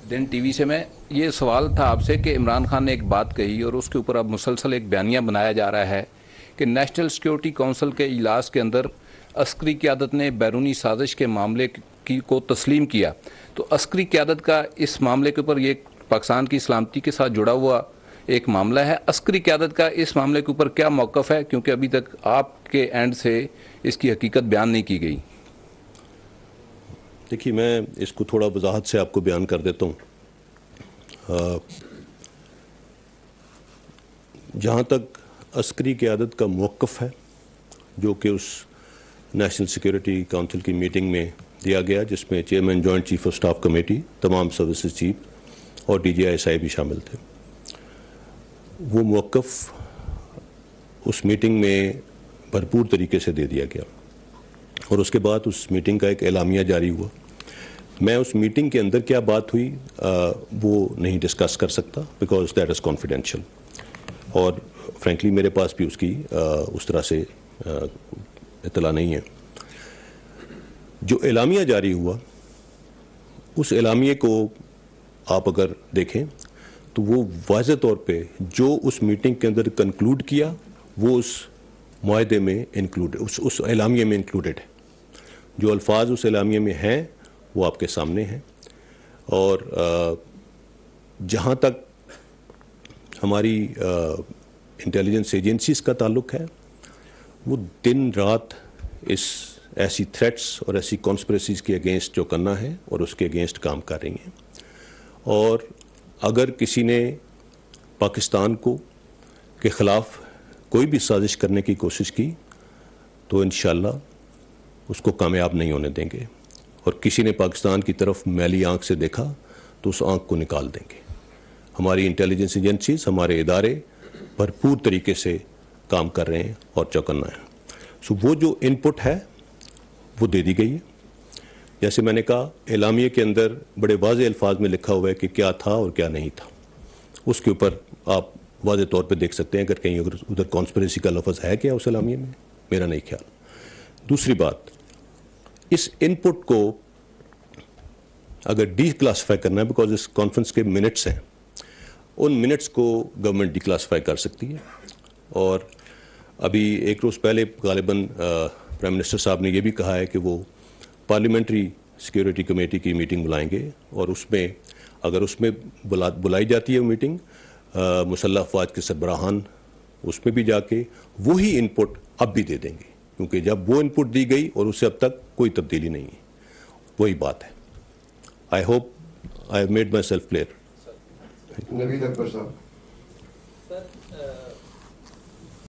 دن T V سے میں یہ سوال تھا آپ سے کہ عمران خان نے ایک بات کہی اور اس کے اوپر اب مسلسل ایک بیانیہ بنایا جا رہا ہے کہ نیشنل سیکیورٹی کونسل کے اجلاس کے اندر عسکری قیادت نے بیرونی سازش کے معاملے کو تسلیم کیا. تو عسکری قیادت کا اس معاملے کے اوپر یہ پاکستان کی سلامتی کے ساتھ جڑا ہوا ایک معاملہ ہے. عسکری قیادت کا اس معاملے کے اوپر کیا موقف ہے, کیونکہ ابھی تک آپ کے اینڈ سے اس کی حقیقت بیان نہیں کی گئی؟ دیکھیے میں اس کو تھوڑا وضاحت سے آپ کو بیان کر دیتا ہوں. جہاں تک عسکری قیادت کا موقف ہے جو کہ اس نیشنل سیکیورٹی کونسل کی میٹنگ میں دیا گیا, جس میں chairman joint chief of staff committee, تمام سروسز چیف اور DGI بھی شامل تھے, وہ موقف اس میٹنگ میں بھرپور طریقے سے دے دیا گیا اور اس کے بعد اس میٹنگ کا ایک اعلامیہ جاری ہوا. میں اس میٹنگ کے اندر کیا بات ہوئی وہ نہیں ڈسکس کر سکتا بیکاز دیٹ از کانفیڈینشیل, اور فرینکلی میرے پاس بھی اس کی اس طرح سے اطلاع نہیں ہے. جو اعلامیہ جاری ہوا اس اعلامیے کو آپ اگر دیکھیں تو وہ واضح طور پہ جو اس میٹنگ کے اندر کنکلوڈ کیا وہ اس معاہدے میں انکلوڈ, اس اعلامیے میں انکلوڈیڈ ہے. جو الفاظ اس اعلامیے میں ہیں وہ آپ کے سامنے ہیں, اور جہاں تک ہماری انٹیلیجنس ایجنسیز کا تعلق ہے وہ دن رات اس ایسی تھریٹس اور ایسی کانسپریسیز کے اگینسٹ جو کرنا ہے اور اس کے اگینسٹ کام کر رہی ہیں. اور اگر کسی نے پاکستان کے خلاف کوئی بھی سازش کرنے کی کوشش کی تو انشاءاللہ اس کو کامیاب نہیں ہونے دیں گے, اور کسی نے پاکستان کی طرف میلی آنکھ سے دیکھا تو اس آنکھ کو نکال دیں گے. ہماری انٹیلیجنس ایجنسیز, ہمارے ادارے بھرپور طریقے سے کام کر رہے ہیں اور چوکنا ہے. وہ جو ان پٹ ہے وہ دے دی گئی ہے. جیسے میں نے کہا اعلامیے کے اندر بڑے واضح الفاظ میں لکھا ہوا ہے کہ کیا تھا اور کیا نہیں تھا. اس کے اوپر آپ واضح طور پہ دیکھ سکتے ہیں اگر کہیں ادھر کانسپریسی کا لفظ ہے کیا اس اعلامیے میں, میرا نہیں خیال. دوسری بات, اس ان پٹ کو اگر ڈی کلاسیفائی کرنا ہے بیکاز اس کانفرنس کے منٹس ہیں, ان منٹس کو گورنمنٹ ڈی کلاسیفائی کر سکتی ہے. اور ابھی ایک روز پہلے غالباً پرائم منسٹر صاحب نے یہ بھی کہا ہے کہ وہ پارلیمنٹری سیکیورٹی کمیٹی کی میٹنگ بلائیں گے, اور اس میں اگر اس میں بلائی جاتی ہے وہ میٹنگ, مسلح افواج کے سربراہان اس میں بھی جا کے وہی ان پٹ اب بھی دے دیں گے, کیونکہ جب وہ ان پٹ دی گئی اور اس سے اب تک کوئی تبدیلی نہیں ہے. وہی بات ہے. I hope I have made myself clear. Naveed Akbar صاحب. سر